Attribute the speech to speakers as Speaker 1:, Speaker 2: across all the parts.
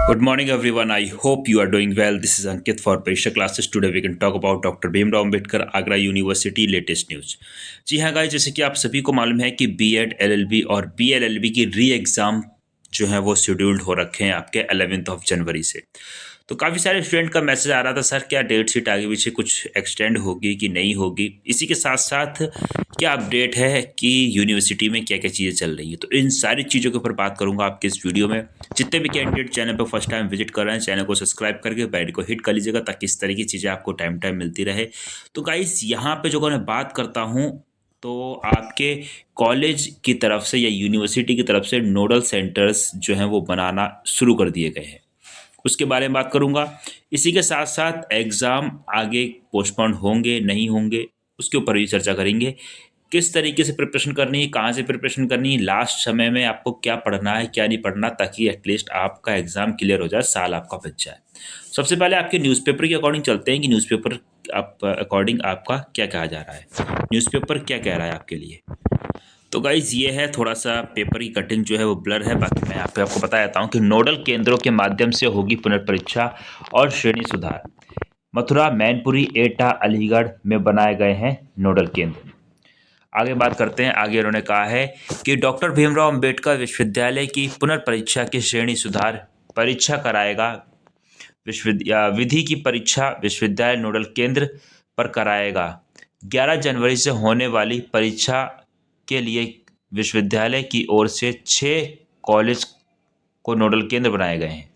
Speaker 1: Good morning, everyone. I hope you are doing well. This is Ankit for Parisha classes. Today we can talk about doctor Bhimrao Ambedkar Agra university latest news. जी हाँ guys, जैसे कि आप सभी को मालूम है कि बीएड एलएलबी और बीएलएलबी की री एग्ज़ाम जो है वो शेड्यूल्ड हो रखे हैं आपके 11 जनवरी से। तो काफ़ी सारे स्टूडेंट का मैसेज आ रहा था, सर क्या डेट शीट आगे पीछे कुछ एक्सटेंड होगी कि नहीं होगी। इसी के साथ साथ क्या अपडेट है कि यूनिवर्सिटी में क्या क्या चीज़ें चल रही हैं। तो इन सारी चीज़ों के ऊपर बात करूंगा आपके इस वीडियो में। जितने भी कैंडिडेट चैनल पर फर्स्ट टाइम विजिट कर रहे हैं, चैनल को सब्सक्राइब करके बेल को हिट कर लीजिएगा ताकि इस तरह की चीज़ें आपको टाइम टाइम मिलती रहे। तो गाइस, यहाँ पे जो मैं बात करता हूँ तो आपके कॉलेज की तरफ से या यूनिवर्सिटी की तरफ से नोडल सेंटर्स जो हैं वो बनाना शुरू कर दिए गए हैं, उसके बारे में बात करूंगा। इसी के साथ साथ एग्ज़ाम आगे पोस्टपोन होंगे नहीं होंगे उसके ऊपर भी चर्चा करेंगे। किस तरीके से प्रिपरेशन करनी है, कहाँ से प्रिपरेशन करनी है, लास्ट समय में आपको क्या पढ़ना है क्या नहीं पढ़ना, ताकि एटलीस्ट आपका एग्ज़ाम क्लियर हो जाए, साल आपका बच जाए। सबसे पहले आपके न्यूज़पेपर के अकॉर्डिंग चलते हैं कि न्यूज़पेपर आप अकॉर्डिंग आपका क्या कहा जा रहा है, न्यूज़पेपर क्या कह रहा है आपके लिए। तो गाइज ये है, थोड़ा सा पेपर की कटिंग जो है वो ब्लर है। बाकी मैं यहाँ पे आपको बता देता हूँ कि नोडल केंद्रों के माध्यम से होगी पुनर्परीक्षा और श्रेणी सुधार। मथुरा, मैनपुरी, एटा, अलीगढ़ में बनाए गए हैं नोडल केंद्र। आगे बात करते हैं। आगे उन्होंने कहा है कि डॉक्टर भीमराव अंबेडकर विश्वविद्यालय की पुनर्परीक्षा की श्रेणी सुधार परीक्षा कराएगा। विधि की परीक्षा विश्वविद्यालय नोडल केंद्र पर कराएगा। 11 जनवरी से होने वाली परीक्षा के लिए विश्वविद्यालय की ओर से 6 कॉलेज को नोडल केंद्र बनाए गए हैं।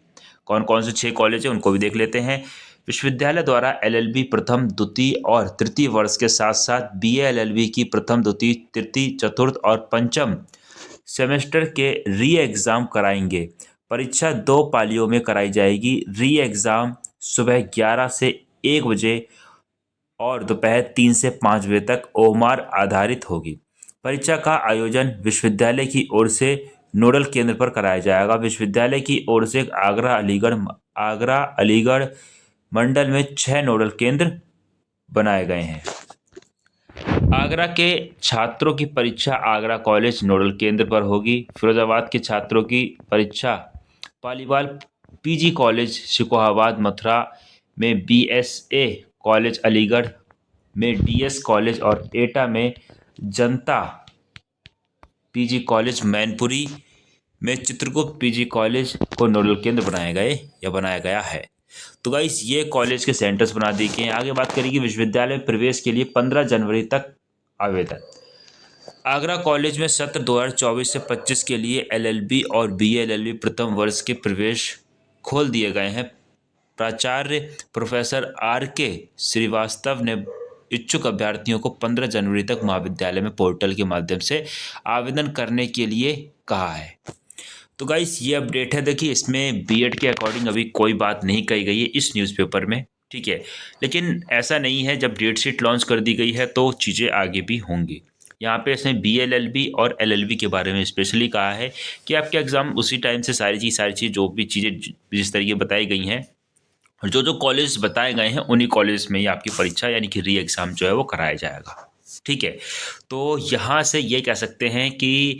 Speaker 1: कौन कौन से 6 कॉलेज हैं उनको भी देख लेते हैं। विश्वविद्यालय द्वारा एलएलबी प्रथम, द्वितीय और तृतीय वर्ष के साथ साथ बीए एलएलबी की प्रथम, द्वितीय, तृतीय, चतुर्थ और पंचम सेमेस्टर के री एग्ज़ाम कराएंगे। परीक्षा 2 पालियों में कराई जाएगी। री एग्ज़ाम सुबह 11 से 1 बजे और दोपहर 3 से 5 बजे तक ओमार आधारित होगी। परीक्षा का आयोजन विश्वविद्यालय की ओर से नोडल केंद्र पर कराया जाएगा। विश्वविद्यालय की ओर से आगरा अलीगढ़ मंडल में 6 नोडल केंद्र बनाए गए हैं। आगरा के छात्रों की परीक्षा आगरा कॉलेज नोडल केंद्र पर होगी। फिरोजाबाद के छात्रों की परीक्षा पालीवाल पीजी कॉलेज शिकोहाबाद, मथुरा में बीएसए कॉलेज, अलीगढ़ में डीएस कॉलेज और एटा में जनता पीजी कॉलेज, मैनपुरी में चित्रगुप्त पीजी कॉलेज को नोडल केंद्र बनाया गया है। तो गाइस, ये कॉलेज के सेंटर्स बना दिए गए हैं। आगे बात करेंगे विश्वविद्यालय में प्रवेश के लिए 15 जनवरी तक आवेदन। आगरा कॉलेज में सत्र 2024 से 25 के लिए एलएलबी और बीएलएलबी प्रथम वर्ष के प्रवेश खोल दिए गए हैं। प्राचार्य प्रोफेसर आर के श्रीवास्तव ने इच्छुक अभ्यर्थियों को 15 जनवरी तक महाविद्यालय में पोर्टल के माध्यम से आवेदन करने के लिए कहा है। तो गाइस, ये अपडेट है। देखिए, इसमें बीएड के अकॉर्डिंग अभी कोई बात नहीं कही गई है इस न्यूज़पेपर में, ठीक है। लेकिन ऐसा नहीं है, जब डेट शीट लॉन्च कर दी गई है तो चीज़ें आगे भी होंगी। यहाँ पे इसने बीएलएलबी और एलएलबी के बारे में स्पेशली कहा है कि आपके एग्ज़ाम उसी टाइम से सारी चीज़ जो भी चीज़ें जिस तरीके बताई गई हैं और जो कॉलेज बताए गए हैं उन्हीं कॉलेज में ही आपकी परीक्षा यानी कि री एग्ज़ाम जो है वो कराया जाएगा, ठीक है। तो यहाँ से ये कह सकते हैं कि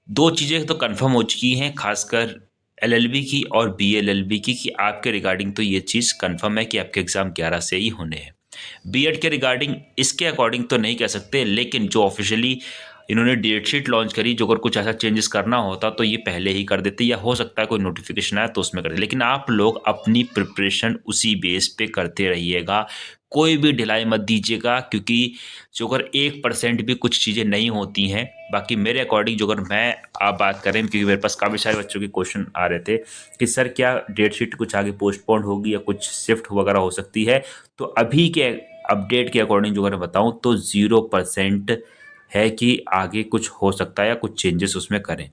Speaker 1: 2 चीज़ें तो कंफर्म हो चुकी हैं, खासकर एलएलबी की और बीएलएलबी की, कि आपके रिगार्डिंग तो ये चीज़ कंफर्म है कि आपके एग्ज़ाम 11 से ही होने हैं। बीएड के रिगार्डिंग इसके अकॉर्डिंग तो नहीं कह सकते, लेकिन जो ऑफिशियली इन्होंने डेट शीट लॉन्च करी, जो अगर कुछ ऐसा चेंजेस करना होता तो ये पहले ही कर देते, या हो सकता है कोई नोटिफिकेशन आया तो उसमें कर दे। लेकिन आप लोग अपनी प्रिपरेशन उसी बेस पे करते रहिएगा, कोई भी ढिलाई मत दीजिएगा, क्योंकि जो अगर 1% भी कुछ चीज़ें नहीं होती हैं। बाकी मेरे अकॉर्डिंग जो अगर मैं आप बात करें, क्योंकि मेरे पास काफ़ी सारे बच्चों के क्वेश्चन आ रहे थे कि सर क्या डेट शीट कुछ आगे पोस्टपोन होगी या कुछ शिफ्ट वगैरह हो सकती है, तो अभी के अपडेट के अकॉर्डिंग जो अगर बताऊँ तो 0% है कि आगे कुछ हो सकता है या कुछ चेंजेस उसमें करें।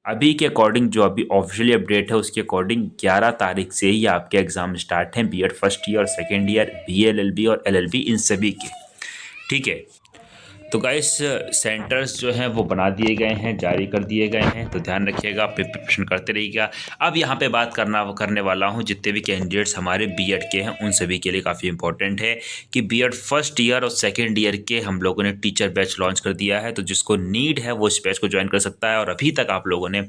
Speaker 1: अभी के अकॉर्डिंग जो अभी ऑफिशियली अपडेट है उसके अकॉर्डिंग 11 तारीख से ही आपके एग्ज़ाम स्टार्ट हैं, BEd first year, second year, BLLB और एलएलबी, इन सभी के, ठीक है। तो गाइस सेंटर्स जो हैं वो बना दिए गए हैं, जारी कर दिए गए हैं, तो ध्यान रखिएगा, प्रिपरेशन करते रहिएगा। अब यहाँ पे बात करने वाला हूँ जितने भी कैंडिडेट्स हमारे बीएड के हैं उन सभी के लिए काफ़ी इंपॉर्टेंट है कि बीएड फर्स्ट ईयर और सेकेंड ईयर के हम लोगों ने टीचर बैच लॉन्च कर दिया है। तो जिसको नीड है वो इस बैच को ज्वाइन कर सकता है। और अभी तक आप लोगों ने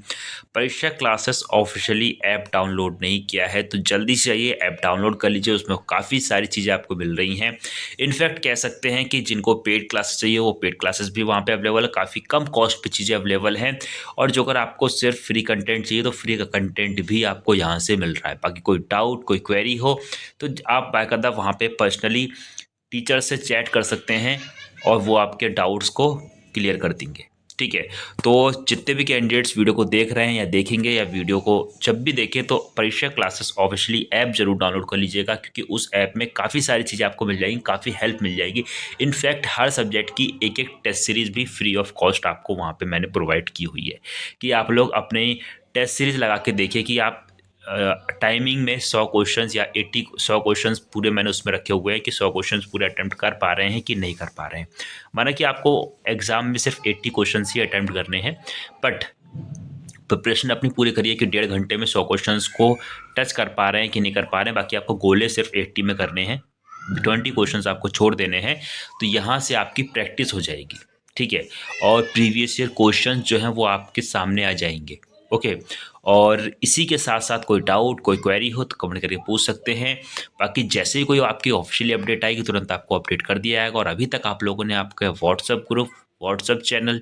Speaker 1: परीक्षा क्लासेस ऑफिशियली ऐप डाउनलोड नहीं किया है तो जल्दी से आइए ऐप डाउनलोड कर लीजिए। उसमें काफ़ी सारी चीज़ें आपको मिल रही हैं। इनफैक्ट कह सकते हैं कि जिनको पेड क्लासेस चाहिए वो पेड क्लासेस भी वहाँ पे अवेलेबल है, काफ़ी कम कॉस्ट पे चीज़ें अवेलेबल हैं। और जो अगर आपको सिर्फ फ्री कंटेंट चाहिए तो फ्री का कंटेंट भी आपको यहाँ से मिल रहा है। बाकी कोई डाउट कोई क्वेरी हो तो आप बाकायदा वहाँ पे पर्सनली टीचर से चैट कर सकते हैं और वो आपके डाउट्स को क्लियर कर देंगे। ठीक है, तो जितने भी कैंडिडेट्स वीडियो को देख रहे हैं या देखेंगे या वीडियो को जब भी देखें तो परीक्षा क्लासेस ऑफिशियली ऐप जरूर डाउनलोड कर लीजिएगा, क्योंकि उस ऐप में काफ़ी सारी चीज़ें आपको मिल जाएंगी, काफ़ी हेल्प मिल जाएगी। इनफैक्ट हर सब्जेक्ट की एक एक टेस्ट सीरीज़ भी फ्री ऑफ कॉस्ट आपको वहाँ पे मैंने प्रोवाइड की हुई है कि आप लोग अपने टेस्ट सीरीज़ लगा के देखिए कि आप टाइमिंग में 100 क्वेश्चंस या 100 क्वेश्चंस पूरे मैंने उसमें रखे हुए हैं कि 100 क्वेश्चंस पूरे अटेम्प्ट कर पा रहे हैं कि नहीं कर पा रहे हैं। माना कि आपको एग्ज़ाम में सिर्फ 80 क्वेश्चंस ही अटेम्प्ट करने हैं, बट प्रिपरेशन अपनी पूरी करिए कि 1.5 घंटे में 100 क्वेश्चंस को टच कर पा रहे हैं कि नहीं कर पा रहे हैं। बाकी आपको गोले सिर्फ 80 में करने हैं, 20 क्वेश्चंस आपको छोड़ देने हैं। तो यहाँ से आपकी प्रैक्टिस हो जाएगी। ठीक है, और प्रीवियस ईयर क्वेश्चन जो हैं वो आपके सामने आ जाएंगे। ओके, और इसी के साथ साथ कोई डाउट कोई क्वेरी हो तो कमेंट करके पूछ सकते हैं। बाकी जैसे ही कोई आपकी ऑफिशियली अपडेट आएगी तुरंत आपको अपडेट कर दिया जाएगा। और अभी तक आप लोगों ने आपका WhatsApp group, WhatsApp channel,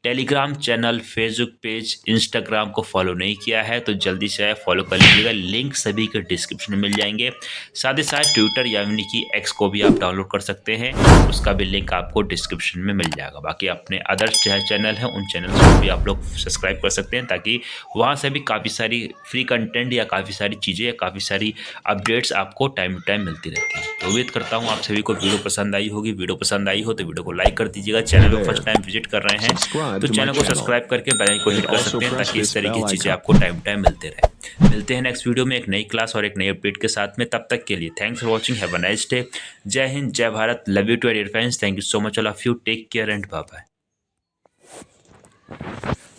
Speaker 1: Telegram channel, Facebook page, Instagram को फॉलो नहीं किया है तो जल्दी से फॉलो कर लीजिएगा। लिंक सभी के डिस्क्रिप्शन में मिल जाएंगे। साथ ही साथ ट्विटर यानी कि एक्स को भी आप डाउनलोड कर सकते हैं, उसका भी लिंक आपको डिस्क्रिप्शन में मिल जाएगा। बाकी अपने अदर चैनल हैं उन चैनल्स को भी आप लोग सब्सक्राइब कर सकते हैं ताकि वहाँ से भी काफ़ी सारी फ्री कंटेंट या काफ़ी सारी चीज़ें या काफ़ी सारी अपडेट्स आपको टाइम टू टाइम मिलती रहती हैं। तो उम्मीद करता हूँ आप सभी को वीडियो पसंद आई होगी। वीडियो पसंद आई हो तो वीडियो को लाइक कर दीजिएगा। चैनल को फर्स्ट टाइम विजिट कर रहे हैं तो चैनल को सब्सक्राइब करके बेल आइकन को हिट कर सकते हैं ताकि इस तरीके की चीज़ें आपको टाइम टाइम मिलते रहे। मिलते हैं नेक्स्ट वीडियो में एक नई क्लास और एक नई अपडेट के साथ में। तब तक के लिए thanks for watching, have a nice day. जय हिंद, जय Bharat, love you too dear friends, thank you so much all of you, take care and bye bye.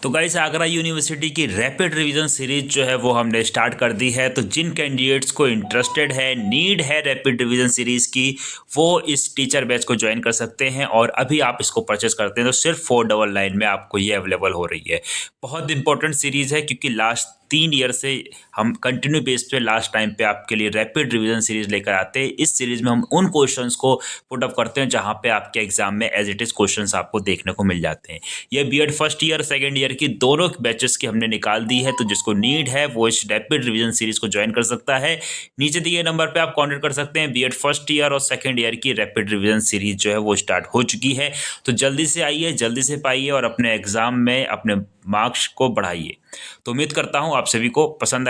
Speaker 1: तो गाइस आगरा यूनिवर्सिटी की रैपिड रिवीजन सीरीज जो है वो हमने स्टार्ट कर दी है। तो जिन कैंडिडेट्स को इंटरेस्टेड है, नीड है रैपिड रिवीजन सीरीज की, वो इस टीचर बैच को ज्वाइन कर सकते हैं। और अभी आप इसको परचेस करते हैं तो सिर्फ 499 में आपको ये अवेलेबल हो रही है। बहुत इंपॉर्टेंट सीरीज़ है क्योंकि लास्ट 3 ईयर से हम कंटिन्यू बेस पे लास्ट टाइम पे आपके लिए रैपिड रिवीजन सीरीज लेकर आते हैं। इस सीरीज में हम उन क्वेश्चंस को पुट अप करते हैं जहां पे आपके एग्जाम में एज इट इज क्वेश्चंस आपको देखने को मिल जाते हैं। ये BEd first year second year की दोनों बैचेस की हमने निकाल दी है। तो जिसको नीड है वो इस रैपिड रिवीजन सीरीज को ज्वाइन कर सकता है। नीचे दिए नंबर पर आप कॉन्टेक्ट कर सकते हैं। बीएड फर्स्ट ईयर और सेकेंड ईयर की रैपिड रिवीजन सीरीज जो है वो स्टार्ट हो चुकी है। तो जल्दी से आइए, जल्दी से पाइए और अपने एग्जाम में अपने मार्क्स को बढ़ाइए। तो उम्मीद करता हूँ आप सभी को पसंद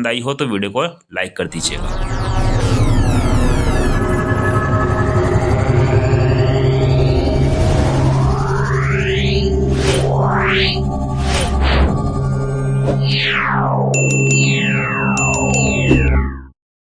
Speaker 1: आई हो तो वीडियो को लाइक कर दीजिएगा। Yeah.